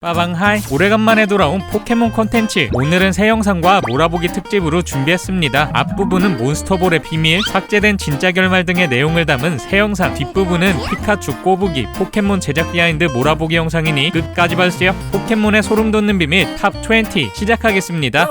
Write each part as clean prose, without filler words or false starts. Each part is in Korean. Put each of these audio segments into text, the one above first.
빠방하이, 오래간만에 돌아온 포켓몬 콘텐츠. 오늘은 새 영상과 몰아보기 특집으로 준비했습니다. 앞부분은 몬스터볼의 비밀, 삭제된 진짜 결말 등의 내용을 담은 새 영상, 뒷부분은 피카츄 꼬부기, 포켓몬 제작 비하인드 몰아보기 영상이니 끝까지 봐주세요. 포켓몬의 소름 돋는 비밀 탑 20 시작하겠습니다.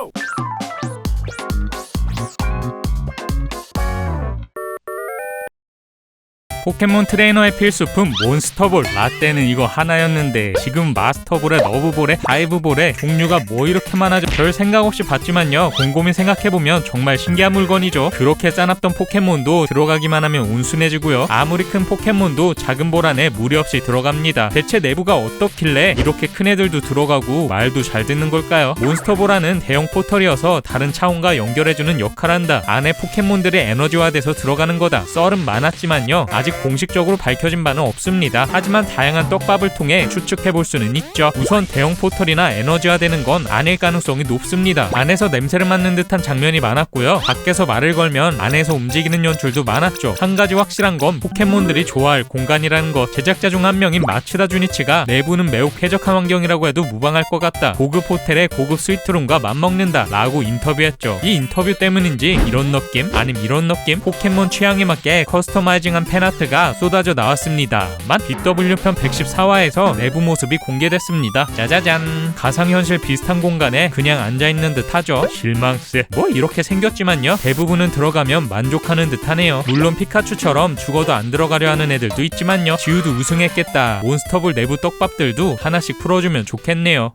포켓몬 트레이너의 필수품 몬스터볼. 라떼는 이거 하나였는데 지금 마스터볼에 너브볼에 다이브볼에 종류가 뭐 이렇게 많아져. 별 생각 없이 봤지만요, 곰곰이 생각해보면 정말 신기한 물건이죠. 그렇게 짜놨던 포켓몬도 들어가기만 하면 온순해지고요, 아무리 큰 포켓몬도 작은 볼 안에 무리 없이 들어갑니다. 대체 내부가 어떻길래 이렇게 큰 애들도 들어가고 말도 잘 듣는 걸까요? 몬스터볼 안은 대형 포털이어서 다른 차원과 연결해주는 역할을 한다. 안에 포켓몬들이 에너지화돼서 들어가는 거다. 썰은 많았지만요, 아직 공식적으로 밝혀진 바는 없습니다. 하지만 다양한 떡밥을 통해 추측해볼 수는 있죠. 우선 대형 포털이나 에너지화되는 건 아닐 가능성이 높습니다. 안에서 냄새를 맡는 듯한 장면이 많았고요, 밖에서 말을 걸면 안에서 움직이는 연출도 많았죠. 한 가지 확실한 건 포켓몬들이 좋아할 공간이라는 것. 제작자 중 한 명인 마츠다 주니치가 내부는 매우 쾌적한 환경이라고 해도 무방할 것 같다, 고급 호텔에 고급 스위트룸과 맞먹는다 라고 인터뷰했죠. 이 인터뷰 때문인지 이런 느낌 아님 이런 느낌, 포켓몬 취향에 맞게 커스터마이징한 팬아트가 쏟아져 나왔습니다만 BW편 114화에서 내부 모습이 공개됐습니다. 짜자잔, 가상현실 비슷한 공간에 그냥 앉아있는 듯 하죠. 실망스. 뭐 이렇게 생겼지만요, 대부분은 들어가면 만족하는 듯 하네요. 물론 피카츄처럼 죽어도 안 들어가려 하는 애들도 있지만요, 지우도 우승했겠다. 몬스터볼 내부 떡밥들도 하나씩 풀어주면 좋겠네요.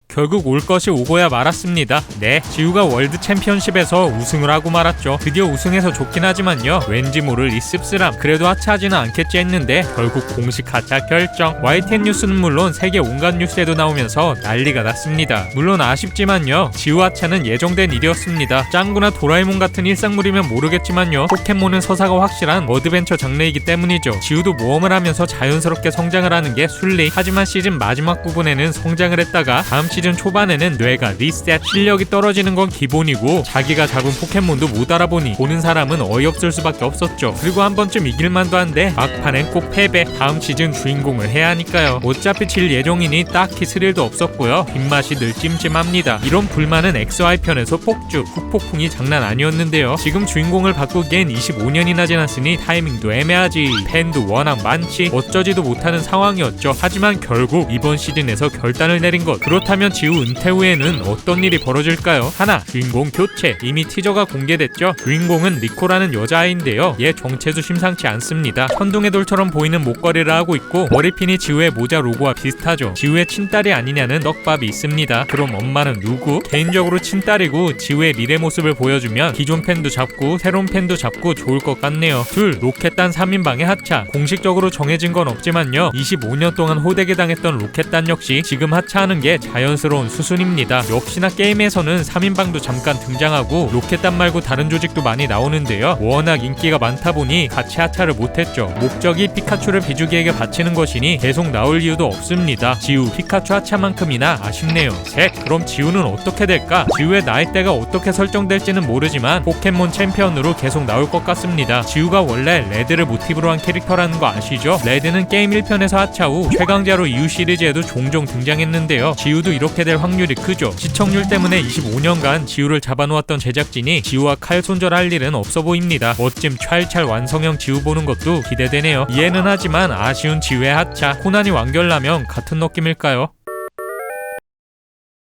결국 올 것이 오고야 말았습니다. 네, 지우가 월드 챔피언십에서 우승을 하고 말았죠. 드디어 우승해서 좋긴 하지만요, 왠지 모를 이 씁쓸함. 그래도 하차하지는 않겠지 했는데 결국 공식 하차 결정. YTN 뉴스는 물론 세계 온갖 뉴스에도 나오면서 난리가 났습니다. 물론 아쉽지만요, 지우 하차는 예정된 일이었습니다. 짱구나 도라에몽 같은 일상물이면 모르겠지만요, 포켓몬은 서사가 확실한 어드벤처 장르이기 때문이죠. 지우도 모험을 하면서 자연스럽게 성장을 하는 게 순리. 하지만 시즌 마지막 부분에는 성장을 했다가 다음 시즌 초반에는 뇌가 리셋, 실력이 떨어지는 건 기본이고 자기가 잡은 포켓몬도 못 알아보니 보는 사람은 어이없을 수밖에 없었죠. 그리고 한 번쯤 이길만도 한데 막판엔 꼭 패배. 다음 시즌 주인공을 해야 하니까요. 어차피 질 예정이니 딱히 스릴도 없었고요, 뒷맛이 늘 찜찜합니다. 이런 불만은 XY 편에서 폭주, 후폭풍이 장난 아니었는데요. 지금 주인공을 바꾸기엔 25년이나 지났으니 타이밍도 애매하지. 팬도 워낙 많지 어쩌지도 못하는 상황이었죠. 하지만 결국 이번 시즌에서 결단을 내린 것. 그렇다면 지우 은퇴 후에는 어떤 일이 벌어질까요? 하나, 주인공 교체. 이미 티저가 공개됐죠. 주인공은 리코라는 여자아이인데요, 얘 정체도 심상치 않습니다. 천둥의 돌처럼 보이는 목걸이를 하고 있고 머리핀이 지우의 모자 로고와 비슷하죠. 지우의 친딸이 아니냐는 떡밥이 있습니다. 그럼 엄마는 누구? 개인적으로 친딸이고 지우의 미래 모습을 보여주면 기존 팬도 잡고 새로운 팬도 잡고 좋을 것 같네요. 둘, 로켓단 3인방의 하차. 공식적으로 정해진 건 없지만요, 25년 동안 호되게 당했던 로켓단 역시 지금 하차하는 게 자연스러운 수순입니다. 역시나 게임에서는 3인방도 잠깐 등장하고 로켓단 말고 다른 조직도 많이 나오는데요, 워낙 인기가 많다 보니 같이 하차를 못했죠. 목적이 피카츄를 비주기에게 바치는 것이니 계속 나올 이유도 없습니다. 지우, 피카츄 하차만큼이나 아쉽네요. 셋, 그럼 지우는 어떻게 될까? 지우의 나이대가 어떻게 설정될지는 모르지만 포켓몬 챔피언으로 계속 나올 것 같습니다. 지우가 원래 레드를 모티브로 한 캐릭터라는 거 아시죠? 레드는 게임 1편에서 하차 후 최강자로 이후 시리즈에도 종종 등장했는데요, 지우도 이렇게 될 확률이 크죠. 시청률 때문에 25년간 지우를 잡아놓았던 제작진이 지우와 칼 손절할 일은 없어 보입니다. 멋짐 찰찰 완성형 지우 보는 것도 기대되네요. 이해는 하지만 아쉬운 지우의 하차. 코난이 완결라면 같은 느낌일까요?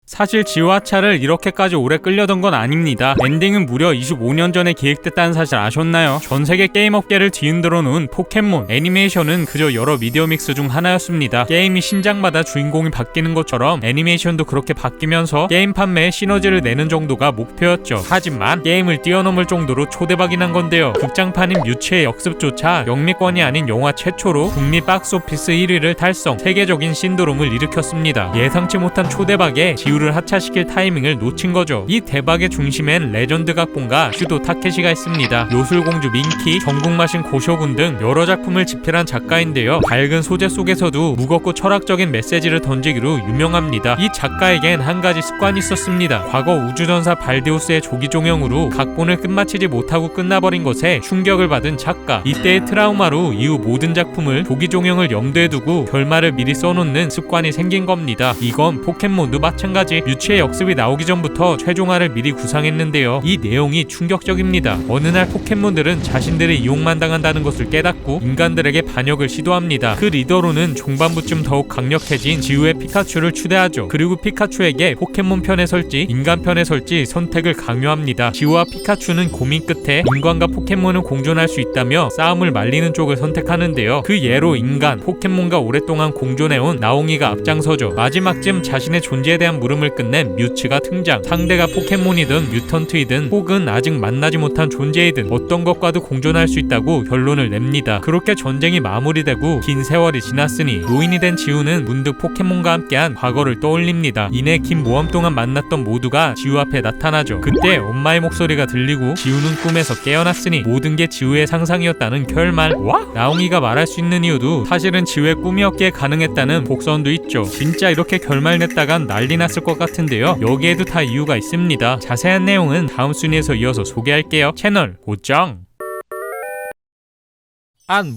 사실 지우 하차를 이렇게까지 오래 끌려던 건 아닙니다. 엔딩은 무려 25년 전에 기획됐다는 사실 아셨나요? 전세계 게임 업계를 뒤흔들어 놓은 포켓몬 애니메이션은 그저 여러 미디어 믹스 중 하나였습니다. 게임이 신작마다 주인공이 바뀌는 것처럼 애니메이션도 그렇게 바뀌면서 게임 판매에 시너지를 내는 정도가 목표였죠. 하지만 게임을 뛰어넘을 정도로 초대박이 난 건데요, 극장판인 뮤츠의 역습조차 영미권이 아닌 영화 최초로 북미 박스오피스 1위를 달성, 세계적인 신드롬을 일으켰습니다. 예상치 못한 초대박에 지우 지우를 하차시킬 타이밍을 놓친 거죠. 이 대박의 중심엔 레전드 각본가 슈도 타케시가 있습니다. 요술공주 민키, 전국마신 고쇼군 등 여러 작품을 집필한 작가인데요. 밝은 소재 속에서도 무겁고 철학적인 메시지를 던지기로 유명합니다. 이 작가에겐 한 가지 습관이 있었습니다. 과거 우주전사 발데우스의 조기 종영으로 각본을 끝마치지 못하고 끝나버린 것에 충격을 받은 작가. 이때의 트라우마로 이후 모든 작품을 조기 종영을 염두에 두고 결말을 미리 써놓는 습관이 생긴 겁니다. 이건 포켓몬도 마찬가지. 뮤츠의 역습이 나오기 전부터 최종화를 미리 구상했는데요. 이 내용이 충격적입니다. 어느 날 포켓몬들은 자신들이 이용만 당한다는 것을 깨닫고 인간들에게 반역을 시도합니다. 그 리더로는 중반부쯤 더욱 강력해진 지우의 피카츄를 추대하죠. 그리고 피카츄에게 포켓몬 편에 설지 인간 편에 설지 선택을 강요합니다. 지우와 피카츄는 고민 끝에 인간과 포켓몬을 공존할 수 있다며 싸움을 말리는 쪽을 선택하는데요. 그 예로 인간, 포켓몬과 오랫동안 공존해온 나옹이가 앞장서죠. 마지막쯤 자신의 존재에 대한 물음을 끝낸 뮤츠가 등장. 상대가 포켓몬이든 뮤턴트이든 혹은 아직 만나지 못한 존재이든 어떤 것과도 공존할 수 있다고 결론을 냅니다. 그렇게 전쟁이 마무리되고 긴 세월이 지났으니 노인이 된 지우는 문득 포켓몬과 함께한 과거를 떠올립니다. 이내 긴 모험 동안 만났던 모두가 지우 앞에 나타나죠. 그때 엄마의 목소리가 들리고 지우는 꿈에서 깨어났으니 모든 게 지우의 상상이었다는 결말. 와? 나옹이가 말할 수 있는 이유도 사실은 지우의 꿈이었기에 가능했다는 복선도 있죠. 진짜 이렇게 결말 냈다간 난리 났을 것 같은데요. 여기에도 다 이유가 있습니다. 자세한 내용은 다음 순위에서 이어서 소개할게요. 채널 고정!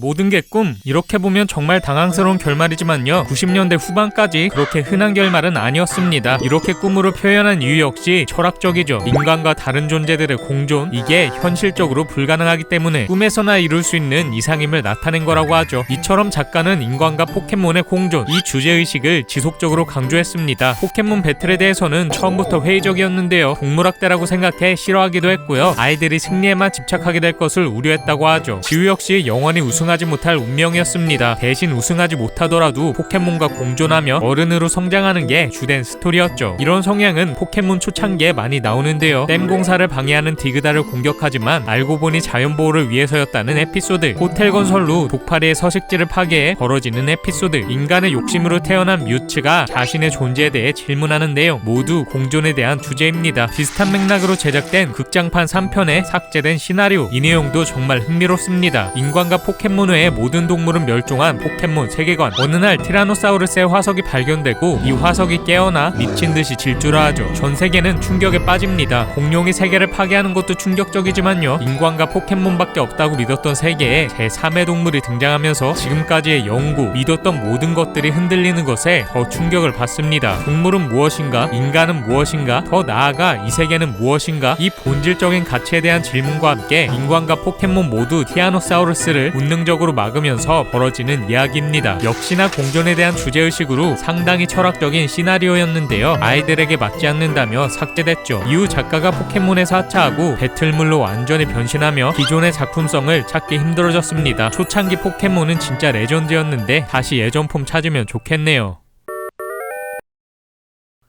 모든 게 꿈. 이렇게 보면 정말 당황스러운 결말이지만요. 90년대 후반까지 그렇게 흔한 결말은 아니었습니다. 이렇게 꿈으로 표현한 이유 역시 철학적이죠. 인간과 다른 존재들의 공존, 이게 현실적으로 불가능하기 때문에 꿈에서나 이룰 수 있는 이상임을 나타낸 거라고 하죠. 이처럼 작가는 인간과 포켓몬의 공존, 이 주제의식을 지속적으로 강조했습니다. 포켓몬 배틀에 대해서는 처음부터 회의적이었는데요. 동물학대라고 생각해 싫어하기도 했고요. 아이들이 승리에만 집착하게 될 것을 우려했다고 하죠. 지우 역시 영원히 우승하지 못할 운명이었습니다. 대신 우승하지 못하더라도 포켓몬과 공존하며 어른으로 성장하는 게 주된 스토리였죠. 이런 성향은 포켓몬 초창기에 많이 나오는데요. 댐 공사를 방해하는 디그다를 공격하지만 알고 보니 자연보호를 위해서였다는 에피소드, 호텔 건설로 독파리의 서식지를 파괴해 벌어지는 에피소드, 인간의 욕심으로 태어난 뮤츠가 자신의 존재에 대해 질문하는 내용, 모두 공존에 대한 주제입니다. 비슷한 맥락으로 제작된 극장판 3편에 삭제된 시나리오, 이 내용도 정말 흥미롭습니다. 인간과 포켓몬 외의 모든 동물은 멸종한 포켓몬 세계관. 어느 날 티라노사우루스의 화석이 발견되고 이 화석이 깨어나 미친듯이 질주를 하죠. 전 세계는 충격에 빠집니다. 공룡이 세계를 파괴하는 것도 충격적이지만요. 인간과 포켓몬밖에 없다고 믿었던 세계에 제3의 동물이 등장하면서 지금까지의 연구, 믿었던 모든 것들이 흔들리는 것에 더 충격을 받습니다. 동물은 무엇인가? 인간은 무엇인가? 더 나아가 이 세계는 무엇인가? 이 본질적인 가치에 대한 질문과 함께 인간과 포켓몬 모두 티라노사우루스를 본능적으로 막으면서 벌어지는 이야기입니다. 역시나 공존에 대한 주제의식으로 상당히 철학적인 시나리오였는데요. 아이들에게 맞지 않는다며 삭제됐죠. 이후 작가가 포켓몬에서 하차하고 배틀물로 완전히 변신하며 기존의 작품성을 찾기 힘들어졌습니다. 초창기 포켓몬은 진짜 레전드였는데 다시 예전 폼 찾으면 좋겠네요.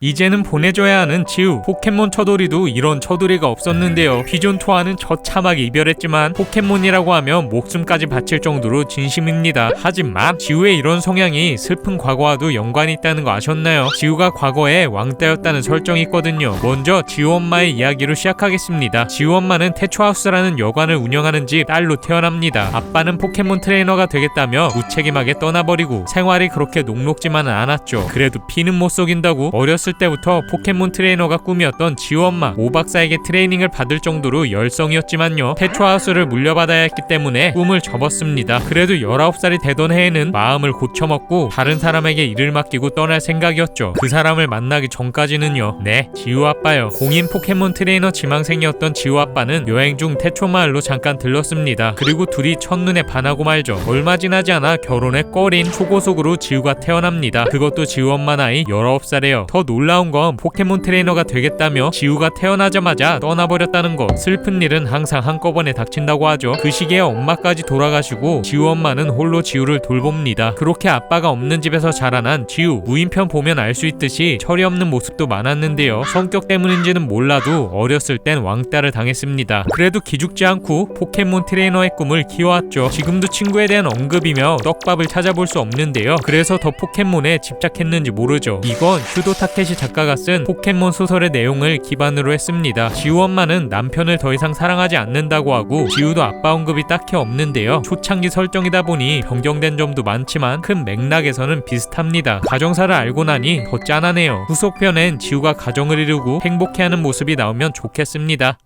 이제는 보내줘야 하는 지우. 포켓몬 처돌이도 이런 처돌이가 없었는데요. 비존2와는 처참하게 이별했지만 포켓몬이라고 하면 목숨까지 바칠 정도로 진심입니다. 하지만 지우의 이런 성향이 슬픈 과거와도 연관이 있다는 거 아셨나요? 지우가 과거에 왕따였다는 설정이 있거든요. 먼저 지우 엄마의 이야기로 시작하겠습니다. 지우 엄마는 태초하우스라는 여관을 운영하는 집 딸로 태어납니다. 아빠는 포켓몬 트레이너가 되겠다며 무책임하게 떠나버리고 생활이 그렇게 녹록지만은 않았죠. 그래도 피는 못 속인다고 어렸을 때부터 포켓몬 트레이너가 꿈이었던 지우 엄마. 오 박사에게 트레이닝을 받을 정도로 열성이었지만요. 태초하우스를 물려받아야 했기 때문에 꿈을 접었습니다. 그래도 19살이 되던 해에는 마음을 고쳐먹고 다른 사람에게 일을 맡기고 떠날 생각이었죠. 그 사람을 만나기 전까지는요. 네, 지우 아빠요. 공인 포켓몬 트레이너 지망생이었던 지우 아빠는 여행 중 태초 마을로 잠깐 들렀습니다. 그리고 둘이 첫눈에 반하고 말죠. 얼마 지나지 않아 결혼에 꺼린 초고속으로 지우가 태어납니다. 그것도 지우 엄마 나이 19살에요. 더 놀라운 건 포켓몬 트레이너가 되겠다며 지우가 태어나자마자 떠나버렸다는 것. 슬픈 일은 항상 한꺼번에 닥친다고 하죠. 그 시기에 엄마까지 돌아가시고 지우 엄마는 홀로 지우를 돌봅니다. 그렇게 아빠가 없는 집에서 자라난 지우. 무인편 보면 알 수 있듯이 철이 없는 모습도 많았는데요. 성격 때문인지는 몰라도 어렸을 땐 왕따를 당했습니다. 그래도 기죽지 않고 포켓몬 트레이너의 꿈을 키워왔죠. 지금도 친구에 대한 언급이며 떡밥을 찾아볼 수 없는데요. 그래서 더 포켓몬에 집착했는지 모르죠. 이건 슈도 타케시 이상해시 작가가 쓴 포켓몬 소설의 내용을 기반으로 했습니다. 지우 엄마는 남편을 더 이상 사랑하지 않는다고 하고 지우도 아빠 언급이 딱히 없는데요. 초창기 설정이다 보니 변경된 점도 많지만 큰 맥락에서는 비슷합니다. 가정사를 알고 나니 더 짠하네요. 후속편엔 지우가 가정을 이루고 행복해하는 모습이 나오면 좋겠습니다.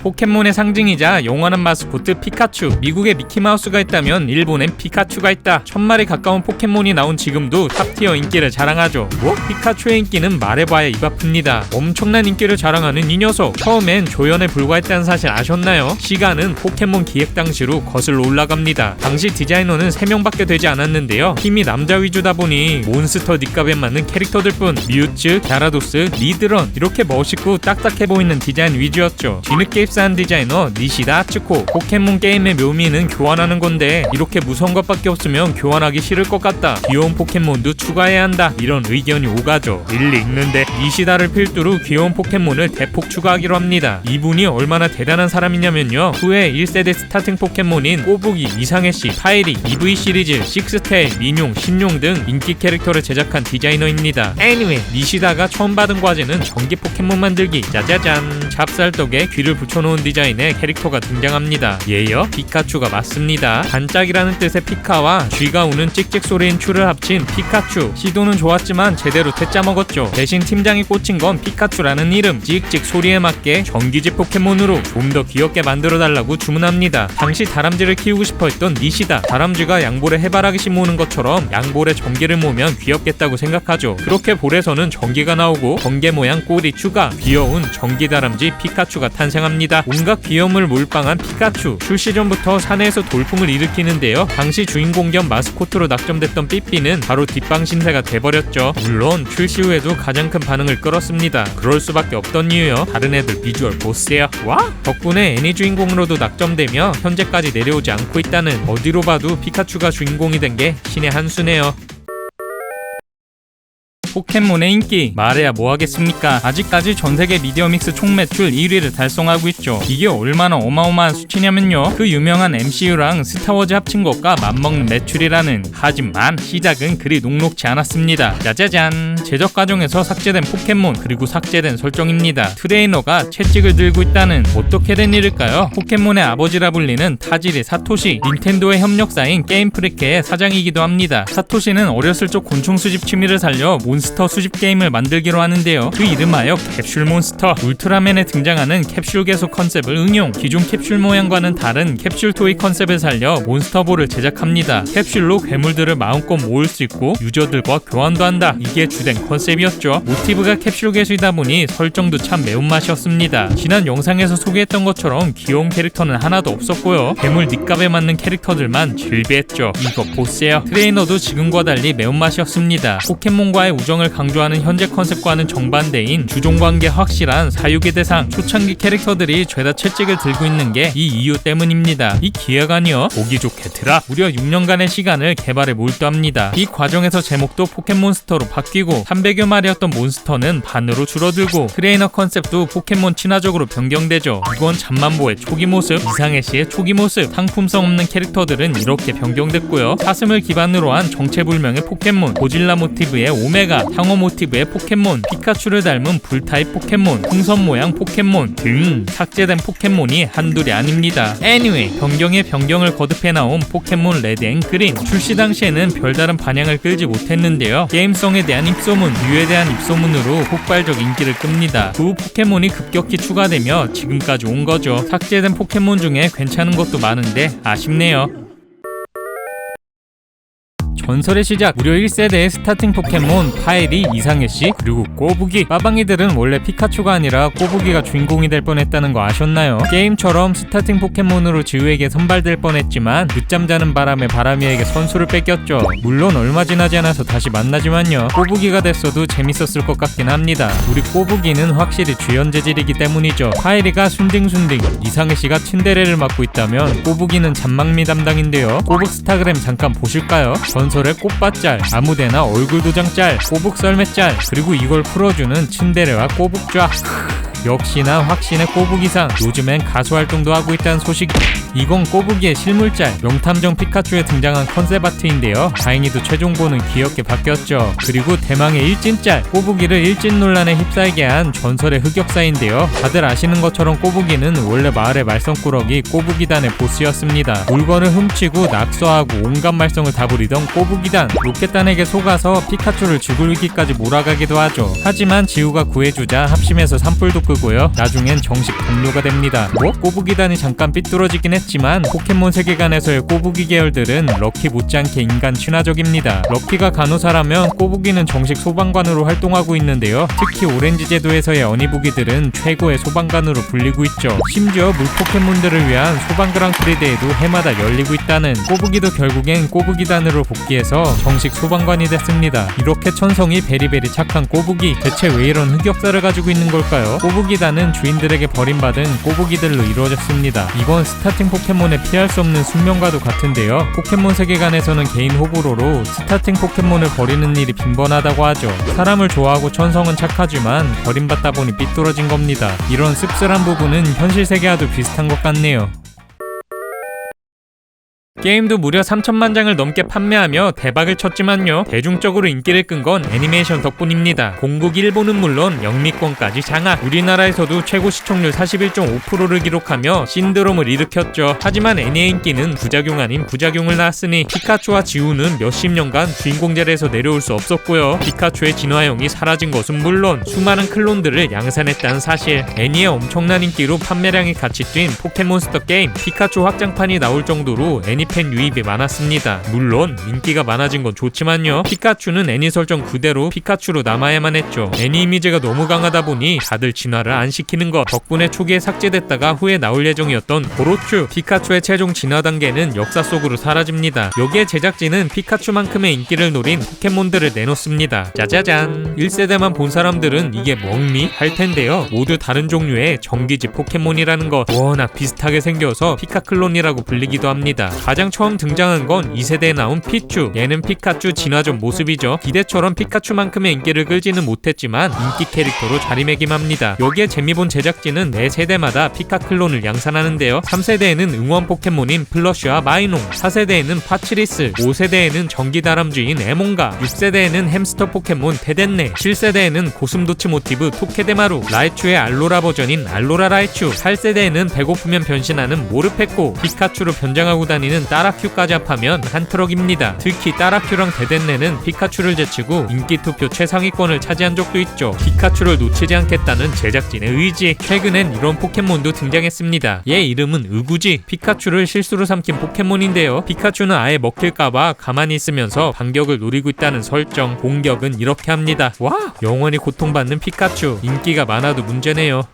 포켓몬의 상징이자 영원한 마스코트 피카츄. 미국에 미키마우스가 있다면 일본엔 피카츄가 있다. 1000마리 가까운 포켓몬이 나온 지금도 탑티어 인기를 자랑하죠. 뭐? 피카츄의 인기는 말해봐야 입 아픕니다. 엄청난 인기를 자랑하는 이 녀석, 처음엔 조연에 불과했다는 사실 아셨나요? 시간은 포켓몬 기획 당시로 거슬러 올라갑니다. 당시 디자이너는 3명밖에 되지 않았는데요. 팀이 남자 위주다 보니 몬스터 닉값에 맞는 캐릭터들뿐. 뮤츠, 갸라도스, 리드런, 이렇게 멋있고 딱딱해 보이는 디자인 위주였죠. 뒤늦게 한 디자이너 니시다 아츠코. 포켓몬 게임의 묘미는 교환하는 건데 이렇게 무서운 것밖에 없으면 교환하기 싫을 것 같다. 귀여운 포켓몬도 추가해야 한다. 이런 의견이 오가죠. 일리 읽는데 니시다를 필두로 귀여운 포켓몬을 대폭 추가하기로 합니다. 이분이 얼마나 대단한 사람이냐면요. 후에 1세대 스타팅 포켓몬인 꼬부기, 이상해시, 파이리, EV 시리즈, 식스테일, 민용, 신용 등 인기 캐릭터를 제작한 디자이너입니다. Anyway, 니시다가 처음 받은 과제는 전기 포켓몬 만들기. 짜자잔. 찹쌀떡에 귀를 붙여 놓은 디자인의 캐릭터가 등장합니다. 얘요? 피카츄가 맞습니다. 반짝이라는 뜻의 피카와 쥐가 우는 찍찍 소리인 추를 합친 피카츄. 시도는 좋았지만 제대로 퇴짜 먹었죠. 대신 팀장이 꽂힌 건 피카츄라는 이름. 찍찍 소리에 맞게 전기지 포켓몬으로 좀 더 귀엽게 만들어달라고 주문합니다. 당시 다람쥐를 키우고 싶어 했던 니시다. 다람쥐가 양볼에 해바라기 씨 모으는 것처럼 양볼에 전기를 모으면 귀엽겠다고 생각하죠. 그렇게 볼에서는 전기가 나오고 번개 모양 꼬리 추가. 귀여운 전기 다람쥐 피카츄가 탄생합니다. 온갖 귀여움을 몰빵한 피카츄. 출시 전부터 사내에서 돌풍을 일으키는데요. 당시 주인공 겸 마스코트로 낙점됐던 삐삐는 바로 뒷방 신세가 돼버렸죠. 물론 출시 후에도 가장 큰 반응을 끌었습니다. 그럴 수밖에 없던 이유요. 다른 애들 비주얼 보세요. 와? 덕분에 애니 주인공으로도 낙점되며 현재까지 내려오지 않고 있다는, 어디로 봐도 피카츄가 주인공이 된 게 신의 한 수네요. 포켓몬의 인기 말해야 뭐하겠습니까. 아직까지 전세계 미디어믹스 총매출 1위를 달성하고 있죠. 이게 얼마나 어마어마한 수치냐면요, 그 유명한 MCU랑 스타워즈 합친 것과 맞먹는 매출이라는. 하지만 시작은 그리 녹록지 않았습니다. 짜자잔. 제작 과정에서 삭제된 포켓몬, 그리고 삭제된 설정입니다. 트레이너가 채찍을 들고 있다는. 어떻게 된 일일까요? 포켓몬의 아버지라 불리는 타지리 사토시, 닌텐도의 협력사인 게임프레케의 사장이기도 합니다. 사토시는 어렸을 적 곤충 수집 취미를 살려 몬스터 수집 게임을 만들기로 하는데요. 그 이름하여 캡슐 몬스터. 울트라맨에 등장하는 캡슐 개소 컨셉을 응용. 기존 캡슐 모양과는 다른 캡슐 토이 컨셉을 살려 몬스터볼을 제작합니다. 캡슐로 괴물들을 마음껏 모을 수 있고 유저들과 교환도 한다. 이게 주된 컨셉이었죠. 모티브가 캡슐 개수이다 보니 설정도 참 매운맛이었습니다. 지난 영상에서 소개했던 것처럼 귀여운 캐릭터는 하나도 없었고요. 괴물 닉값에 맞는 캐릭터들만 질비했죠. 이거 보세요. 트레이너도 지금과 달리 매운맛이었습니다. 포켓몬과의 우정을 강조하는 현재 컨셉과는 정반대인 주종관계 확실한 사육의 대상. 초창기 캐릭터들이 죄다 채찍을 들고 있는 게 이 이유 때문입니다. 이 기획안이요, 보기 좋게 드랍. 무려 6년간의 시간을 개발에 몰두합니다. 이 과정에서 제목도 포켓몬스터로 바뀌고 300여 마리였던 몬스터는 반으로 줄어들고 트레이너 컨셉도 포켓몬 친화적으로 변경되죠. 이건 잠만보의 초기 모습, 이상해시의 초기 모습. 상품성 없는 캐릭터들은 이렇게 변경됐고요. 사슴을 기반으로 한 정체불명의 포켓몬, 고질라 모티브의 오메가, 상어 모티브의 포켓몬, 피카츄를 닮은 불타입 포켓몬, 풍선 모양 포켓몬 등 삭제된 포켓몬이 한둘이 아닙니다. Anyway, 변경에 변경을 거듭해 나온 포켓몬 레드 앤 그린. 출시 당시에는 별다른 반향을 끌지 못했는데요. 게임성에 대한 입소문, 뮤에 대한 입소문으로 폭발적 인기를 끕니다. 그 후 포켓몬이 급격히 추가되며 지금까지 온 거죠. 삭제된 포켓몬 중에 괜찮은 것도 많은데 아쉽네요. 전설의 시작, 무려 1세대의 스타팅 포켓몬 파이리, 이상해시, 그리고 꼬부기. 빠방이들은 원래 피카츄가 아니라 꼬부기가 주인공이 될 뻔했다는 거 아셨나요? 게임처럼 스타팅 포켓몬으로 지우에게 선발될 뻔했지만 늦잠 자는 바람에 바람이에게 선수를 뺏겼죠. 물론 얼마 지나지 않아서 다시 만나지만요, 꼬부기가 됐어도 재밌었을 것 같긴 합니다. 우리 꼬부기는 확실히 주연 재질이기 때문이죠. 파이리가 순딩순딩, 이상해시가 츤데레를 맡고 있다면 꼬부기는 잔망미 담당인데요. 꼬북 스타그램 잠깐 보실까요? 전설의 꽃밭짤, 아무데나 얼굴 도장짤, 꼬북 썰매짤, 그리고 이걸 풀어주는 츤데레와 꼬북좌. 역시나 확신의 꼬부기상, 요즘엔 가수 활동도 하고 있다는 소식. 이건 꼬부기의 실물짤, 명탐정 피카츄에 등장한 컨셉 아트인데요. 다행히도 최종본은 귀엽게 바뀌었죠. 그리고 대망의 일진짤, 꼬부기를 일진 논란에 휩싸이게 한 전설의 흑역사인데요. 다들 아시는 것처럼 꼬부기는 원래 마을의 말썽꾸러기 꼬부기단의 보스였습니다. 물건을 훔치고 낙서하고 온갖 말썽을 다 부리던 꼬부기단, 로켓단에게 속아서 피카츄를 죽을 위기까지 몰아가기도 하죠. 하지만 지우가 구해주자 합심해서 산불도 끄고요. 나중엔 정식 동료가 됩니다. 꼬부기단이 잠깐 삐뚤어지긴 했지만 포켓몬 세계관에서의 꼬부기 계열들은 럭키 못지않게 인간 친화적입니다. 럭키가 간호사라면 꼬부기는 정식 소방관으로 활동하고 있는데요. 특히 오렌지 제도에서의 어니부기들은 최고의 소방관으로 불리고 있죠. 심지어 물 포켓몬들을 위한 소방 그랑프리 대회도 해마다 열리고 있다는. 꼬부기도 결국엔 꼬부기단으로 복귀해서 정식 소방관이 됐습니다. 이렇게 천성이 베리베리 착한 꼬부기, 대체 왜 이런 흑역사를 가지고 있는 걸까요? 꼬부기단은 주인들에게 버림받은 꼬부기들로 이루어졌습니다. 이건 스타팅 포켓몬에 피할 수 없는 숙명과도 같은데요. 포켓몬 세계관에서는 개인 호불호로 스타팅 포켓몬을 버리는 일이 빈번하다고 하죠. 사람을 좋아하고 천성은 착하지만 버림받다 보니 삐뚤어진 겁니다. 이런 씁쓸한 부분은 현실 세계와도 비슷한 것 같네요. 게임도 무려 3천만 장을 넘게 판매하며 대박을 쳤지만요, 대중적으로 인기를 끈 건 애니메이션 덕분입니다. 공국 일본은 물론 영미권까지 장악, 우리나라에서도 최고 시청률 41.5%를 기록하며 신드롬을 일으켰죠. 하지만 애니의 인기는 부작용 아닌 부작용을 낳았으니 피카츄와 지우는 몇십 년간 주인공 자리에서 내려올 수 없었고요. 피카츄의 진화형이 사라진 것은 물론 수많은 클론들을 양산했다는 사실, 애니의 엄청난 인기로 판매량이 같이 뛴 포켓몬스터 게임 피카츄 확장판이 나올 정도로 애니 팬 유입이 많았습니다. 물론 인기가 많아진 건 좋지만요, 피카츄는 애니 설정 그대로 피카츄로 남아야만 했죠. 애니 이미지가 너무 강하다 보니 다들 진화를 안 시키는 것 덕분에 초기에 삭제됐다가 후에 나올 예정이었던 고로츄, 피카츄의 최종 진화 단계는 역사 속으로 사라집니다. 여기에 제작진은 피카츄만큼의 인기를 노린 포켓몬들을 내놓습니다. 짜자잔! 1세대만 본 사람들은 이게 멍미? 할 텐데요, 모두 다른 종류의 정기지 포켓몬이라는 것, 워낙 비슷하게 생겨서 피카클론이라고 불리기도 합니다. 가장 처음 등장한 건 2세대에 나온 피츄, 얘는 피카츄 진화전 모습이죠. 기대처럼 피카츄만큼의 인기를 끌지는 못했지만 인기 캐릭터로 자리매김합니다. 여기에 재미본 제작진은 매 세대마다 피카클론을 양산하는데요. 3세대에는 응원 포켓몬인 플러쉬와 마이농, 4세대에는 파치리스, 5세대에는 전기다람쥐인 에몬가, 6세대에는 햄스터 포켓몬 테덴네, 7세대에는 고슴도치 모티브 토케데마루, 라이츄의 알로라 버전인 알로라 라이츄, 8세대에는 배고프면 변신하는 모르페코, 피카츄로 변장하고 다니는 따라큐까지 합하면 한 트럭입니다. 특히 따라큐랑 데덴네는 피카츄를 제치고 인기 투표 최상위권을 차지한 적도 있죠. 피카츄를 놓치지 않겠다는 제작진의 의지. 최근엔 이런 포켓몬도 등장했습니다. 얘 이름은 으구지, 피카츄를 실수로 삼킨 포켓몬인데요. 피카츄는 아예 먹힐까봐 가만히 있으면서 반격을 노리고 있다는 설정. 공격은 이렇게 합니다. 와! 영원히 고통받는 피카츄. 인기가 많아도 문제네요.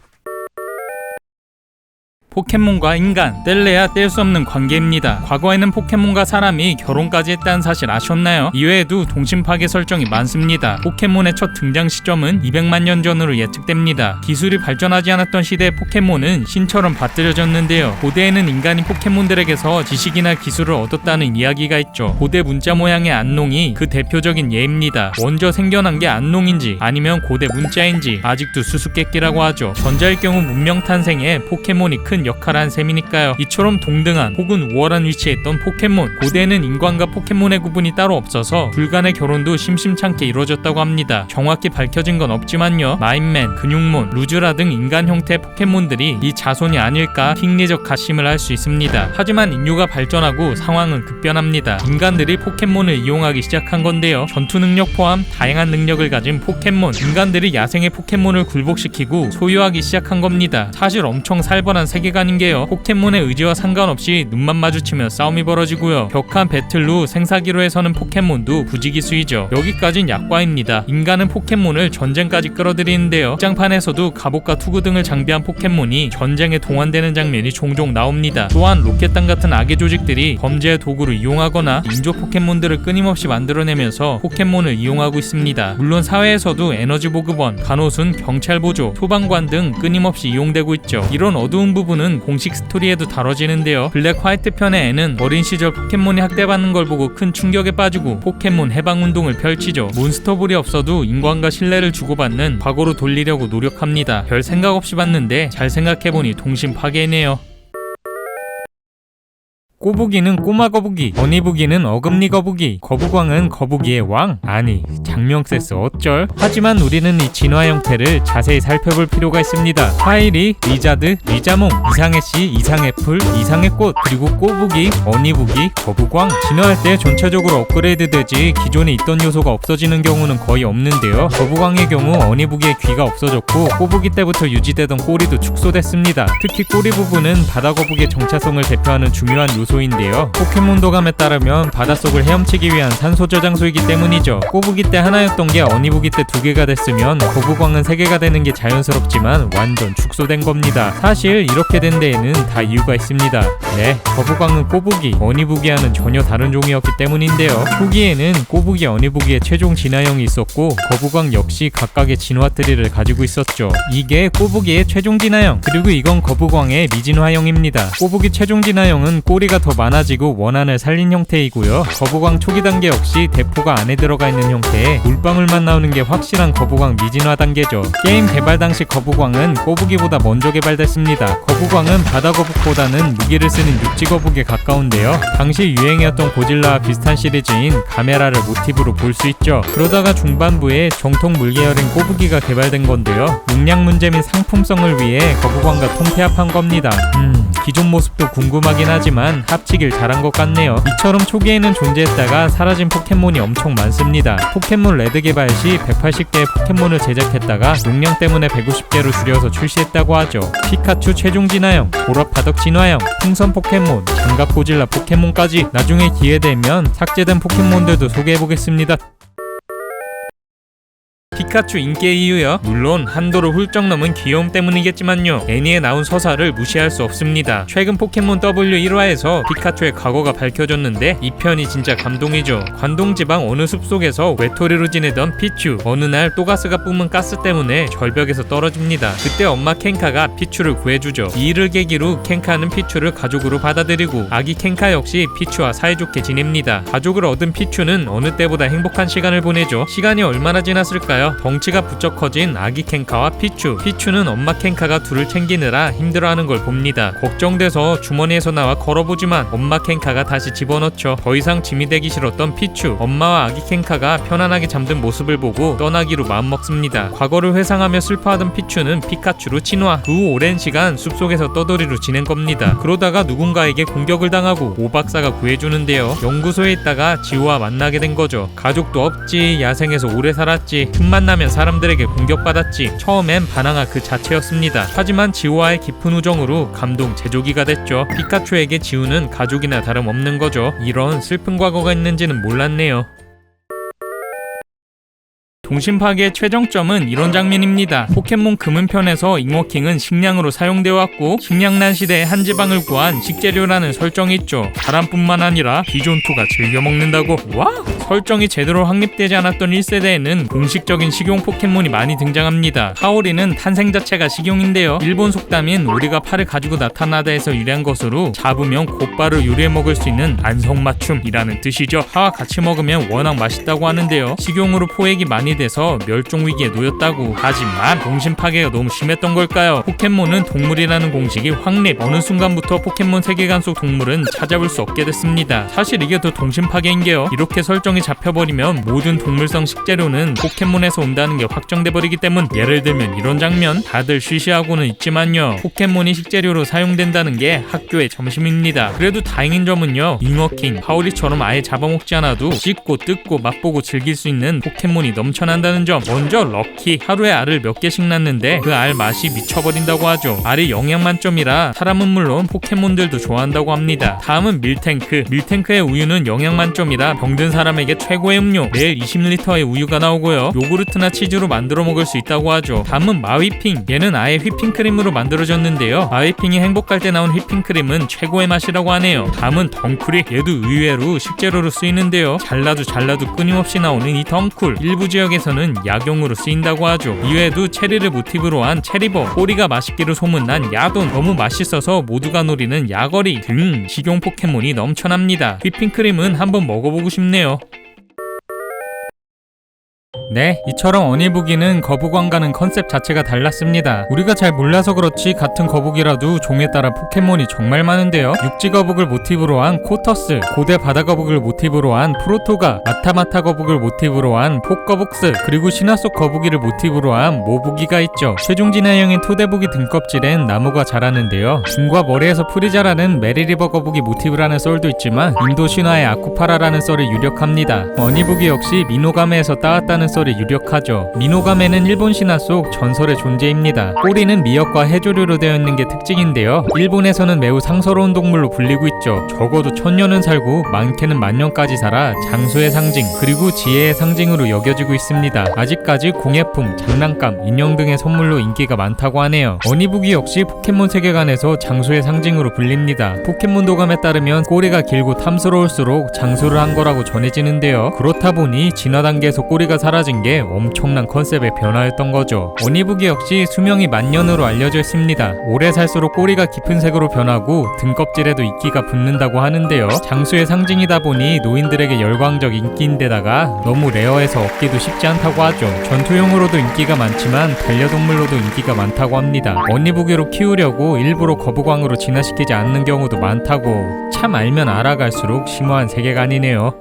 포켓몬과 인간, 뗄래야 뗄 수 없는 관계입니다. 과거에는 포켓몬과 사람이 결혼까지 했다는 사실 아셨나요? 이외에도 동심 파괴 설정이 많습니다. 포켓몬의 첫 등장 시점은 200만 년 전으로 예측됩니다. 기술이 발전하지 않았던 시대의 포켓몬은 신처럼 받들여졌는데요. 고대에는 인간이 포켓몬들에게서 지식이나 기술을 얻었다는 이야기가 있죠. 고대 문자 모양의 안농이 그 대표적인 예입니다. 먼저 생겨난 게 안농인지 아니면 고대 문자인지 아직도 수수께끼라고 하죠. 전자일 경우 문명 탄생에 포켓몬이 큰 역할을 한 셈이니까요. 이처럼 동등한 혹은 우월한 위치에 있던 포켓몬, 고대에는 인간과 포켓몬의 구분이 따로 없어서 불간의 결혼도 심심찮게 이루어졌다고 합니다. 정확히 밝혀진 건 없지만요, 마인맨, 근육몬, 루즈라 등 인간 형태의 포켓몬들이 이 자손이 아닐까 킹리적 가심을 할 수 있습니다. 하지만 인류가 발전하고 상황은 급변합니다. 인간들이 포켓몬을 이용하기 시작한 건데요. 전투 능력 포함 다양한 능력을 가진 포켓몬, 인간들이 야생의 포켓몬을 굴복시키고 소유하기 시작한 겁니다. 사실 엄청 살벌한 세계관인 게요, 포켓몬의 의지와 상관없이 눈만 마주치면 싸움이 벌어지고요. 격한 배틀로 생사기로에 서는 포켓몬도 부지기수이죠. 여기까진 약과입니다. 인간은 포켓몬을 전쟁까지 끌어들이는데요. 극장판에서도 갑옷과 투구 등을 장비한 포켓몬이 전쟁에 동원되는 장면이 종종 나옵니다. 또한 로켓단 같은 악의 조직들이 범죄의 도구로 이용하거나 인조 포켓몬들을 끊임없이 만들어내면서 포켓몬을 이용하고 있습니다. 물론 사회에서도 에너지 보급원, 간호순, 경찰 보조, 소방관 등 끊임없이 이용되고 있죠. 이런 어두운 부분은 부분은 공식 스토리에도 다뤄지는데요. 블랙 화이트 편의 애는 어린 시절 포켓몬이 학대받는 걸 보고 큰 충격에 빠지고 포켓몬 해방 운동을 펼치죠. 몬스터볼이 없어도 인간과 신뢰를 주고받는 과거로 돌리려고 노력합니다. 별 생각 없이 봤는데 잘 생각해보니 동심 파괴네요. 꼬부기는 꼬마 거북이, 어니부기는 어금니 거북이, 거북왕은 거북이의 왕? 아니, 장명 센스 어쩔? 하지만 우리는 이 진화 형태를 자세히 살펴볼 필요가 있습니다. 파이리, 리자드, 리자몽, 이상해씨, 이상애플, 이상애꽃, 그리고 꼬부기, 어니부기, 거북왕. 진화할 때 전체적으로 업그레이드 되지 기존에 있던 요소가 없어지는 경우는 거의 없는데요. 거북왕의 경우 어니부기의 귀가 없어졌고 꼬부기 때부터 유지되던 꼬리도 축소됐습니다. 특히 꼬리 부분은 바다거북이의 정체성을 대표하는 중요한 요소인데요. 포켓몬 도감에 따르면 바닷속을 헤엄치기 위한 산소 저장소이기 때문이죠. 꼬부기 때 하나였던 게 어니부기 때 2개가 됐으면 거북왕은 3개가 되는 게 자연스럽지만 완전 축소된 겁니다. 사실 이렇게 된 데에는 다 이유가 있습니다. 네, 거북왕은 꼬부기, 어니부기와는 전혀 다른 종이었기 때문인데요. 초기에는 꼬부기, 어니부기의 최종 진화형이 있었고 거북왕 역시 각각의 진화 트리를 가지고 있었죠. 이게 꼬부기의 최종 진화형, 그리고 이건 거북왕의 미진화형입니다. 꼬부기 최종 진화형은 꼬리가 더 많아지고 원한을 살린 형태이고요. 거북왕 초기 단계 역시 대포가 안에 들어가 있는 형태에 물방울만 나오는 게 확실한 거북왕 미진화 단계죠. 게임 개발 당시 거북왕은 꼬부기보다 먼저 개발됐습니다. 거북왕은 바다거북보다는 무기를 쓰는 육지거북에 가까운데요. 당시 유행이었던 고질라와 비슷한 시리즈인 가메라를 모티브로 볼 수 있죠. 그러다가 중반부에 정통 물계열인 꼬부기가 개발된 건데요. 용량 문제민 상품성을 위해 거북왕과 통폐합한 겁니다. 기존 모습도 궁금하긴 하지만 합치길 잘한 것 같네요. 이처럼 초기에는 존재했다가 사라진 포켓몬이 엄청 많습니다. 포켓몬 레드 개발 시 180개의 포켓몬을 제작했다가 용량 때문에 150개로 줄여서 출시했다고 하죠. 피카츄 최종 진화형, 보라파덕 진화형, 풍선 포켓몬, 장갑 고질라 포켓몬까지 나중에 기회되면 삭제된 포켓몬들도 소개해보겠습니다. 피카츄 인기의 이유요? 물론 한도를 훌쩍 넘은 귀여움 때문이겠지만요. 애니에 나온 서사를 무시할 수 없습니다. 최근 포켓몬 W1화에서 피카츄의 과거가 밝혀졌는데 이 편이 진짜 감동이죠. 관동지방 어느 숲속에서 외톨이로 지내던 피츄. 어느 날 또가스가 뿜은 가스 때문에 절벽에서 떨어집니다. 그때 엄마 켄카가 피츄를 구해주죠. 이 일을 계기로 켄카는 피츄를 가족으로 받아들이고 아기 켄카 역시 피츄와 사이좋게 지냅니다. 가족을 얻은 피츄는 어느 때보다 행복한 시간을 보내죠. 시간이 얼마나 지났을까요? 덩치가 부쩍 커진 아기 켄카와 피츄는 엄마 켄카가 둘을 챙기느라 힘들어하는 걸 봅니다. 걱정돼서 주머니에서 나와 걸어보지만 엄마 켄카가 다시 집어넣죠. 더 이상 짐이 되기 싫었던 피츄, 엄마와 아기 켄카가 편안하게 잠든 모습을 보고 떠나기로 마음먹습니다. 과거를 회상하며 슬퍼하던 피츄는 피카츄로 진화. 그 후 오랜 시간 숲속에서 떠돌이로 지낸 겁니다. 그러다가 누군가에게 공격을 당하고 오박사가 구해주는데요. 연구소에 있다가 지우와 만나게 된 거죠. 가족도 없지, 야생에서 오래 살았지, 틈만 나면 사람들에게 공격받았지. 처음엔 반항아 그 자체였습니다. 하지만 지우와의 깊은 우정으로 감동 제조기가 됐죠. 피카츄에게 지우는 가족이나 다름없는 거죠. 이런 슬픈 과거가 있는지는 몰랐네요. 동심 파괴의 최정점은 이런 장면입니다. 포켓몬 금은편에서 잉어킹은 식량으로 사용되어 왔고 식량난 시대에 한 지방을 구한 식재료라는 설정이 있죠. 바람뿐만 아니라 비존투가 즐겨 먹는다고. 와! 설정이 제대로 확립되지 않았던 1세대에는 공식적인 식용 포켓몬이 많이 등장합니다. 하오리는 탄생 자체가 식용인데요. 일본 속담인 우리가 팔을 가지고 나타나다에서 유래한 것으로 잡으면 곧바로 요리해 먹을 수 있는 안성맞춤이라는 뜻이죠. 파와 같이 먹으면 워낙 맛있다고 하는데요. 식용으로 포획이 많이 돼서 멸종 위기에 놓였다고. 하지만 동심 파괴가 너무 심했던 걸까요? 포켓몬은 동물이라는 공식이 확립. 어느 순간부터 포켓몬 세계관 속 동물은 찾아볼 수 없게 됐습니다. 사실 이게 더 동심 파괴인 게요. 이렇게 설정이 잡혀버리면 모든 동물성 식재료는 포켓몬에서 온다는 게 확정돼 버리기 때문. 예를 들면 이런 장면, 다들 쉬쉬하고는 있지만요, 포켓몬이 식재료로 사용된다는 게 학교의 점심입니다. 그래도 다행인 점은요, 잉어킹, 하오리처럼 아예 잡아먹지 않아도 씹고 뜯고 맛보고 즐길 수 있는 포켓몬이 넘쳐난다는 점. 먼저 럭키, 하루에 알을 몇 개씩 낳는데 그 알 맛이 미쳐버린다고 하죠. 알이 영양 만점이라 사람은 물론 포켓몬들도 좋아한다고 합니다. 다음은 밀탱크. 밀탱크의 우유는 영양 만점이라 병든 사람에게 아이에게 최고의 음료. 매일 20리터의 우유가 나오고요. 요구르트나 치즈로 만들어 먹을 수 있다고 하죠. 다음은 마휘핑. 얘는 아예 휘핑크림으로 만들어졌는데요. 마휘핑이 행복할 때 나온 휘핑크림은 최고의 맛이라고 하네요. 다음은 덩쿨이. 얘도 의외로 식재료로 쓰이는데요. 잘라도 끊임없이 나오는 이 덩쿨. 일부 지역에서는 약용으로 쓰인다고 하죠. 이외에도 체리를 모티브로 한 체리버, 꼬리가 맛있기로 소문난 야돈, 너무 맛있어서 모두가 노리는 야거리 등 식용 포켓몬이 넘쳐납니다. 휘핑크림은 한번 먹어보고 싶네요. 네, 이처럼 어니부기는 거북왕과는 컨셉 자체가 달랐습니다. 우리가 잘 몰라서 그렇지 같은 거북이라도 종에 따라 포켓몬이 정말 많은데요. 육지 거북을 모티브로 한 코터스, 고대 바다 거북을 모티브로 한 프로토가, 마타마타 거북을 모티브로 한 폭거북스, 그리고 신화 속 거북이를 모티브로 한 모부기가 있죠. 최종 진화형인 토대부기 등껍질엔 나무가 자라는데요. 등과 머리에서 풀이 자라는 메리리버 거북이 모티브라는 썰도 있지만 인도 신화의 아쿠파라라는 썰이 유력합니다. 어니부기 역시 미노가메에서 따왔다는 썰이 유력하죠. 미노가메는 일본 신화 속 전설의 존재입니다. 꼬리는 미역과 해조류로 되어 있는 게 특징인데요. 일본에서는 매우 상서로운 동물로 불리고 있죠. 적어도 1000년은 살고 많게는 만년까지 살아 장수의 상징 그리고 지혜의 상징으로 여겨지고 있습니다. 아직까지 공예품, 장난감, 인형 등의 선물로 인기가 많다고 하네요. 어니부기 역시 포켓몬 세계관에서 장수의 상징으로 불립니다. 포켓몬 도감에 따르면 꼬리가 길고 탐스러울수록 장수를 한 거라고 전해지는데요. 그렇다 보니 진화 단계에서 꼬리가 사라진 게 엄청난 컨셉의 변화였던 거죠. 어니부기 역시 수명이 만년으로 알려져 있습니다. 오래 살수록 꼬리가 깊은 색으로 변하고 등껍질에도 이끼가 붙는다고 하는데요. 장수의 상징이다 보니 노인들에게 열광적 인기인데다가 너무 레어해서 얻기도 쉽지 않다고 하죠. 전투용으로도 인기가 많지만 반려동물로도 인기가 많다고 합니다. 어니부기로 키우려고 일부러 거북왕으로 진화시키지 않는 경우도 많다고. 참 알면 알아갈수록 심오한 세계관이네요.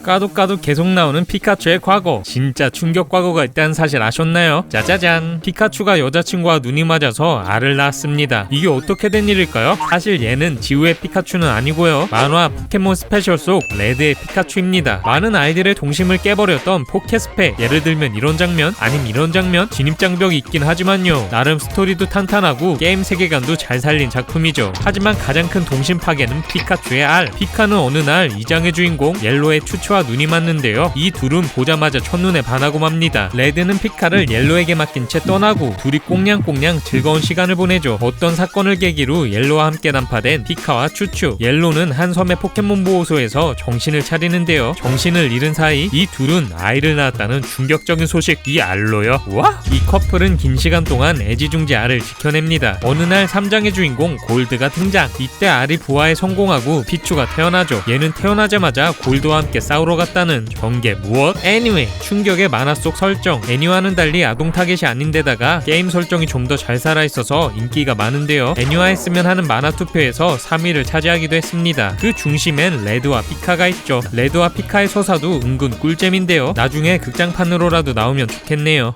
까도 계속 나오는 피카츄의 과거. 진짜 충격 과거가 있다는 사실 아셨나요? 짜자잔! 피카츄가 여자친구와 눈이 맞아서 알을 낳았습니다. 이게 어떻게 된 일일까요? 사실 얘는 지우의 피카츄는 아니고요. 만화 포켓몬 스페셜 속 레드의 피카츄입니다. 많은 아이들의 동심을 깨버렸던 포켓스페. 예를 들면 이런 장면, 아님 이런 장면, 진입장벽이 있긴 하지만요. 나름 스토리도 탄탄하고 게임 세계관도 잘 살린 작품이죠. 하지만 가장 큰 동심 파괴는 피카츄의 알. 피카는 어느 날 2장의 주인공 옐로의 추추 와 눈이 맞는데요. 이 둘은 보자마자 첫눈에 반하고 맙니다. 레드는 피카를 옐로에게 맡긴 채 떠나고 둘이 꽁냥꽁냥 즐거운 시간을 보내죠. 어떤 사건을 계기로 옐로와 함께 난파된 피카와 추추. 옐로는 한 섬의 포켓몬 보호소에서 정신을 차리는데요. 정신을 잃은 사이 이 둘은 아이를 낳았다는 충격적인 소식. 이 알로요? 와? 이 커플은 긴 시간 동안 애지중지 알을 지켜냅니다. 어느 날 3장의 주인공 골드가 등장. 이때 알이 부화에 성공하고 피추가 태어나죠. 얘는 태어나자마자 골드와 함께 싸우러 갔다는 전개 무엇? Anyway, 충격의 만화 속 설정. 애니와는 달리 아동 타겟이 아닌데다가 게임 설정이 좀 더 잘 살아있어서 인기가 많은데요. 애니화 했으면 하는 만화 투표에서 3위를 차지하기도 했습니다. 그 중심엔 레드와 피카가 있죠. 레드와 피카의 서사도 은근 꿀잼인데요. 나중에 극장판으로라도 나오면 좋겠네요.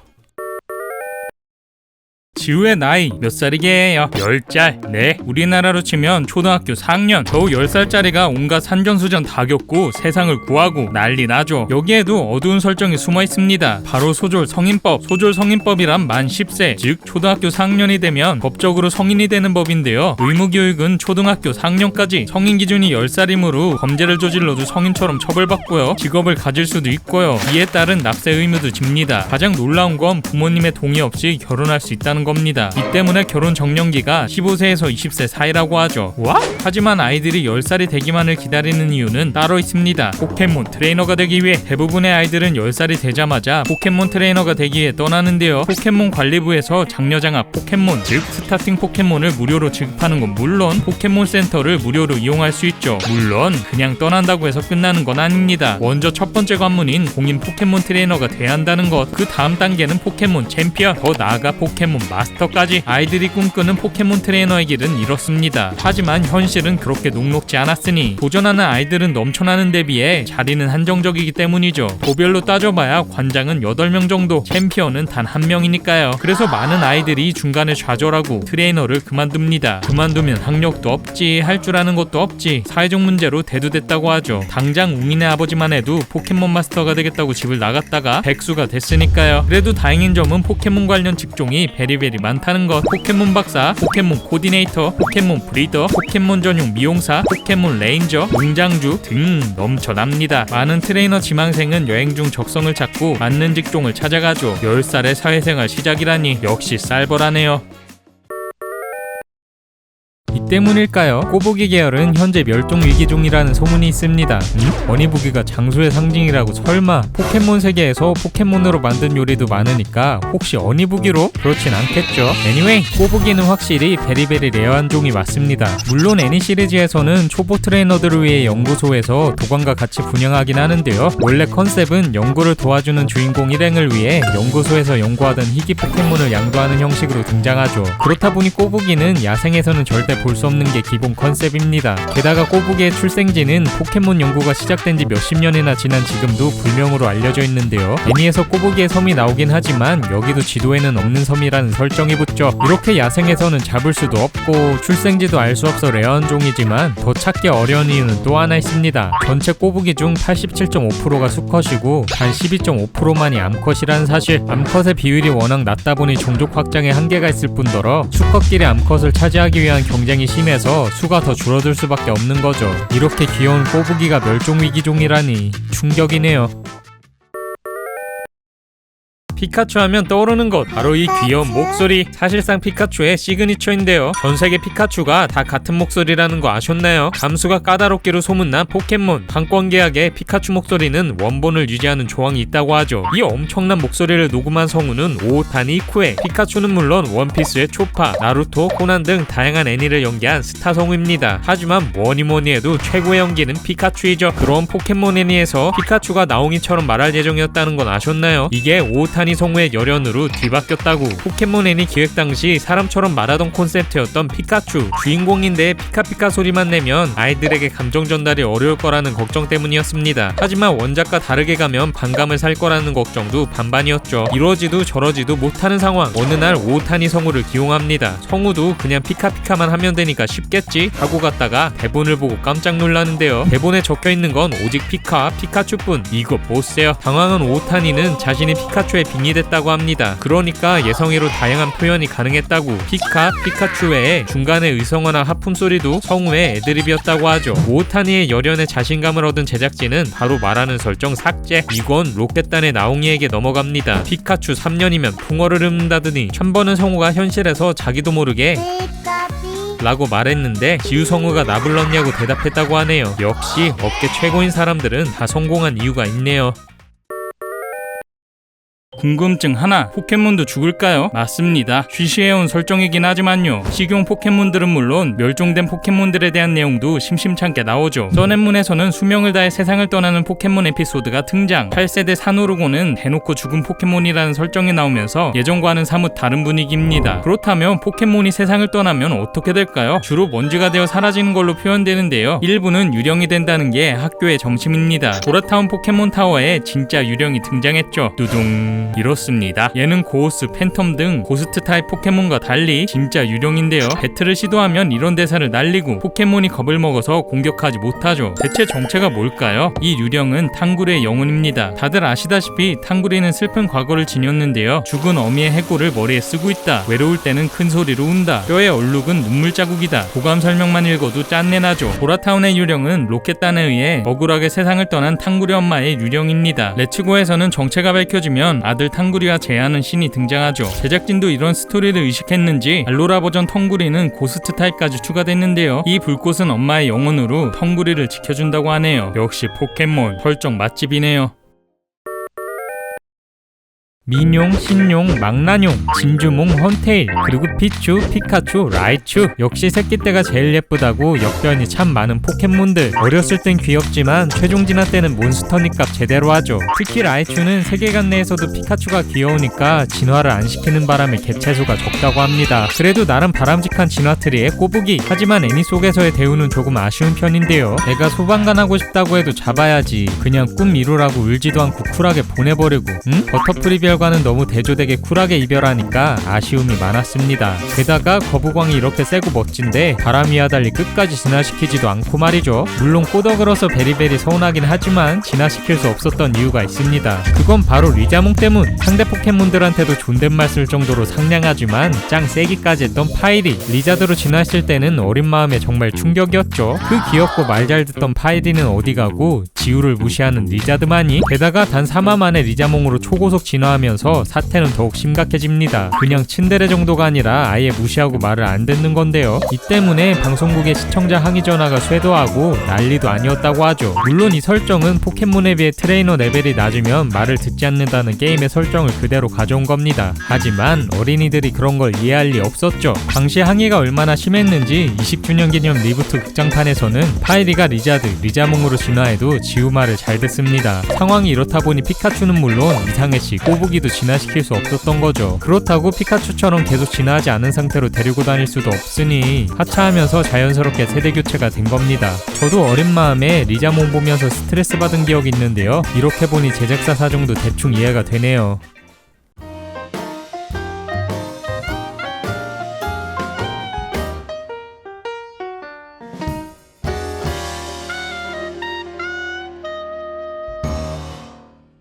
지우의 나이 몇 살이게요? 10살. 네, 우리나라로 치면 초등학교 4학년. 겨우 10살짜리가 온갖 산전수전 다 겪고 세상을 구하고 난리 나죠. 여기에도 어두운 설정이 숨어 있습니다. 바로 소졸 성인법. 소졸 성인법이란 만 10세, 즉 초등학교 4학년이 되면 법적으로 성인이 되는 법인데요. 의무교육은 초등학교 4학년까지. 성인 기준이 10살이므로 범죄를 저질러도 성인처럼 처벌받고요. 직업을 가질 수도 있고요. 이에 따른 납세 의무도 집니다. 가장 놀라운 건 부모님의 동의 없이 결혼할 수 있다는 겁니다. 이 때문에 결혼 정년기가 15세에서 20세 사이라고 하죠. 와? 하지만 아이들이 10살이 되기만을 기다리는 이유는 따로 있습니다. 포켓몬 트레이너가 되기 위해. 대부분의 아이들은 10살이 되자마자 포켓몬 트레이너가 되기 위해 떠나는데요. 포켓몬 관리부에서 장려장합 포켓몬, 즉 스타팅 포켓몬을 무료로 지급하는 건 물론 포켓몬 센터를 무료로 이용할 수 있죠. 물론 그냥 떠난다고 해서 끝나는 건 아닙니다. 먼저 첫 번째 관문인 공인 포켓몬 트레이너가 돼야 한다는 것. 그 다음 단계는 포켓몬 챔피언, 더 나아가 포켓몬 마스터까지. 아이들이 꿈꾸는 포켓몬 트레이너의 길은 이렇습니다. 하지만 현실은 그렇게 녹록지 않았으니 도전하는 아이들은 넘쳐나는 데 비해 자리는 한정적이기 때문이죠. 도별로 따져봐야 관장은 8명 정도, 챔피언은 단 1명이니까요. 그래서 많은 아이들이 중간에 좌절하고 트레이너를 그만둡니다. 그만두면 학력도 없지, 할 줄 아는 것도 없지, 사회적 문제로 대두됐다고 하죠. 당장 웅이네 아버지만 해도 포켓몬 마스터가 되겠다고 집을 나갔다가 백수가 됐으니까요. 그래도 다행인 점은 포켓몬 관련 직종이 베리베리 직업들이 많다는 것. 포켓몬 박사, 포켓몬 코디네이터, 포켓몬 브리더, 포켓몬 전용 미용사, 포켓몬 레인저, 농장주 등 넘쳐납니다. 많은 트레이너 지망생은 여행 중 적성을 찾고 맞는 직종을 찾아가죠. 10살의 사회생활 시작이라니 역시 쌀벌하네요. 이 때문일까요? 꼬부기 계열은 현재 멸종 위기종이라는 소문이 있습니다. 어니부기가 장수의 상징이라고 설마? 포켓몬 세계에서 포켓몬으로 만든 요리도 많으니까 혹시 어니부기로? 그렇진 않겠죠. Anyway, 꼬부기는 확실히 베리베리 레어한 종이 맞습니다. 물론 애니 시리즈에서는 초보 트레이너들을 위해 연구소에서 도관과 같이 분양하긴 하는데요. 원래 컨셉은 연구를 도와주는 주인공 일행을 위해 연구소에서 연구하던 희귀 포켓몬을 양도하는 형식으로 등장하죠. 그렇다 보니 꼬부기는 야생에서는 절대 볼 수 없는 게 기본 컨셉입니다. 게다가 꼬부기의 출생지는 포켓몬 연구가 시작된 지 몇십 년이나 지난 지금도 불명으로 알려져 있는데요. 애니에서 꼬부기의 섬이 나오긴 하지만 여기도 지도에는 없는 섬이라는 설정이 붙죠. 이렇게 야생에서는 잡을 수도 없고 출생지도 알 수 없어 레어한 종이지만 더 찾기 어려운 이유는 또 하나 있습니다. 전체 꼬부기 중 87.5%가 수컷이고 단 12.5%만이 암컷이라는 사실. 암컷의 비율이 워낙 낮다 보니 종족 확장에 한계가 있을 뿐더러 수컷끼리 암컷을 차지하기 위한 경쟁이 심해서 수가 더 줄어들 수밖에 없는 거죠. 이렇게 귀여운 꼬부기가 멸종위기종이라니 충격이네요. 피카츄 하면 떠오르는 것, 바로 이 귀여운 목소리. 사실상 피카츄의 시그니처인데요. 전세계 피카츄가 다 같은 목소리라는 거 아셨나요? 감수가 까다롭기로 소문난 포켓몬. 판권 계약에 피카츄 목소리는 원본을 유지하는 조항이 있다고 하죠. 이 엄청난 목소리를 녹음한 성우는 오타니 쿠에. 피카츄는 물론 원피스의 초파, 나루토, 코난 등 다양한 애니를 연기한 스타 성우입니다. 하지만 뭐니뭐니 해도 최고의 연기는 피카츄이죠. 그런 포켓몬 애니에서 피카츄가 나옹이처럼 말할 예정이었다는 건 아셨나요? 이게 오타니 성우의 열연으로 뒤바뀌었다고. 포켓몬 애니 기획 당시 사람처럼 말하던 콘셉트였던 피카츄. 주인공인데 피카피카 소리만 내면 아이들에게 감정 전달이 어려울 거라는 걱정 때문이었습니다. 하지만 원작과 다르게 가면 반감을 살 거라는 걱정도 반반이었죠. 이러지도 저러지도 못하는 상황. 어느 날 오타니 성우를 기용합니다. 성우도 그냥 피카피카만 하면 되니까 쉽겠지 하고 갔다가 대본을 보고 깜짝 놀라는데요. 대본에 적혀있는 건 오직 피카, 피카츄뿐. 이거 보세요. 당황한 오타니는 자신이 피카츄의 빙이 됐다고 합니다. 그러니까 예성이로 다양한 표현이 가능했다고. 피카, 피카츄 외에 중간에 의성어나 하품 소리도 성우의 애드립이었다고 하죠. 오타니의 열연에 자신감을 얻은 제작진은 바로 말하는 설정 삭제. 이건 로켓단의 나옹이에게 넘어갑니다. 피카츄 3년이면 풍어를 읊는다더니 천번은 성우가 현실에서 자기도 모르게 라고 말했는데 지우 성우가 나 불렀냐고 대답했다고 하네요. 역시 업계 최고인 사람들은 다 성공한 이유가 있네요. 궁금증 하나, 포켓몬도 죽을까요? 맞습니다. 쉬쉬해온 설정이긴 하지만요. 식용 포켓몬들은 물론 멸종된 포켓몬들에 대한 내용도 심심찮게 나오죠. 써낸문에서는 수명을 다해 세상을 떠나는 포켓몬 에피소드가 등장. 8세대 사누르고는 대놓고 죽은 포켓몬이라는 설정이 나오면서 예전과는 사뭇 다른 분위기입니다. 그렇다면 포켓몬이 세상을 떠나면 어떻게 될까요? 주로 먼지가 되어 사라지는 걸로 표현되는데요. 일부는 유령이 된다는 게 학교의 정심입니다. 보라타운 포켓몬 타워에 진짜 유령이 등장했죠. 두둥. 이렇습니다. 얘는 고우스, 팬텀 등 고스트 타입 포켓몬과 달리 진짜 유령인데요. 배틀을 시도하면 이런 대사를 날리고 포켓몬이 겁을 먹어서 공격하지 못하죠. 대체 정체가 뭘까요? 이 유령은 탕구리의 영혼입니다. 다들 아시다시피 탕구리는 슬픈 과거를 지녔는데요. 죽은 어미의 해골을 머리에 쓰고 있다. 외로울 때는 큰 소리로 운다. 뼈의 얼룩은 눈물 자국이다. 도감 설명만 읽어도 짠내나죠. 보라타운의 유령은 로켓단에 의해 억울하게 세상을 떠난 탕구리 엄마의 유령입니다. 레츠고에서는 정체가 밝혀지면 아들 탕구리와 제아는 신이 등장하죠. 제작진도 이런 스토리를 의식했는지 알로라 버전 텅구리는 고스트 타입까지 추가됐는데요. 이 불꽃은 엄마의 영혼으로 텅구리를 지켜준다고 하네요. 역시 포켓몬 설정 맛집이네요. 민용, 신용, 망나뇽, 진주몽, 헌테일, 그리고 피추, 피카츄, 라이츄. 역시 새끼 때가 제일 예쁘다고 역변이 참 많은 포켓몬들. 어렸을 땐 귀엽지만 최종 진화 때는 몬스터니까 제대로 하죠. 특히 라이츄는 세계관 내에서도 피카츄가 귀여우니까 진화를 안 시키는 바람에 개체수가 적다고 합니다. 그래도 나름 바람직한 진화트리의 꼬부기. 하지만 애니 속에서의 대우는 조금 아쉬운 편인데요. 애가 소방관 하고 싶다고 해도 잡아야지. 그냥 꿈 이루라고 울지도 않고 쿨하게 보내버리고. 응? 버터프리비얼 친구들과는 너무 대조되게 쿨하게 이별하니까 아쉬움이 많았습니다. 게다가 거부광이 이렇게 세고 멋진데 바람이와 달리 끝까지 진화시키지도 않고 말이죠. 물론 꼬더글어서 베리베리 서운하긴 하지만 진화시킬 수 없었던 이유가 있습니다. 그건 바로 리자몽 때문. 상대 포켓몬들한테도 존댓말 쓸 정도로 상냥하지만 짱 세기까지 했던 파이리. 리자드로 진화했을 때는 어린 마음에 정말 충격이었죠. 그 귀엽고 말 잘 듣던 파이리는 어디 가고 지우를 무시하는 리자드만이. 게다가 단 3화 만에 리자몽으로 초고속 진화하면서 사태는 더욱 심각해집니다. 그냥 츤데레 정도가 아니라 아예 무시하고 말을 안 듣는 건데요. 이 때문에 방송국의 시청자 항의 전화가 쇄도하고 난리도 아니었다고 하죠. 물론 이 설정은 포켓몬에 비해 트레이너 레벨이 낮으면 말을 듣지 않는다는 게임의 설정을 그대로 가져온 겁니다. 하지만 어린이들이 그런 걸 이해할 리 없었죠. 당시 항의가 얼마나 심했는지 20주년 기념 리부트 극장판에서는 파이리가 리자드, 리자몽으로 진화해도 지우 말을 잘 듣습니다. 상황이 이렇다 보니 피카츄는 물론 이상해씨, 꼬부기도 진화시킬 수 없었던 거죠. 그렇다고 피카츄처럼 계속 진화하지 않은 상태로 데리고 다닐 수도 없으니 하차하면서 자연스럽게 세대 교체가 된 겁니다. 저도 어린 마음에 리자몽 보면서 스트레스 받은 기억이 있는데요. 이렇게 보니 제작사 사정도 대충 이해가 되네요.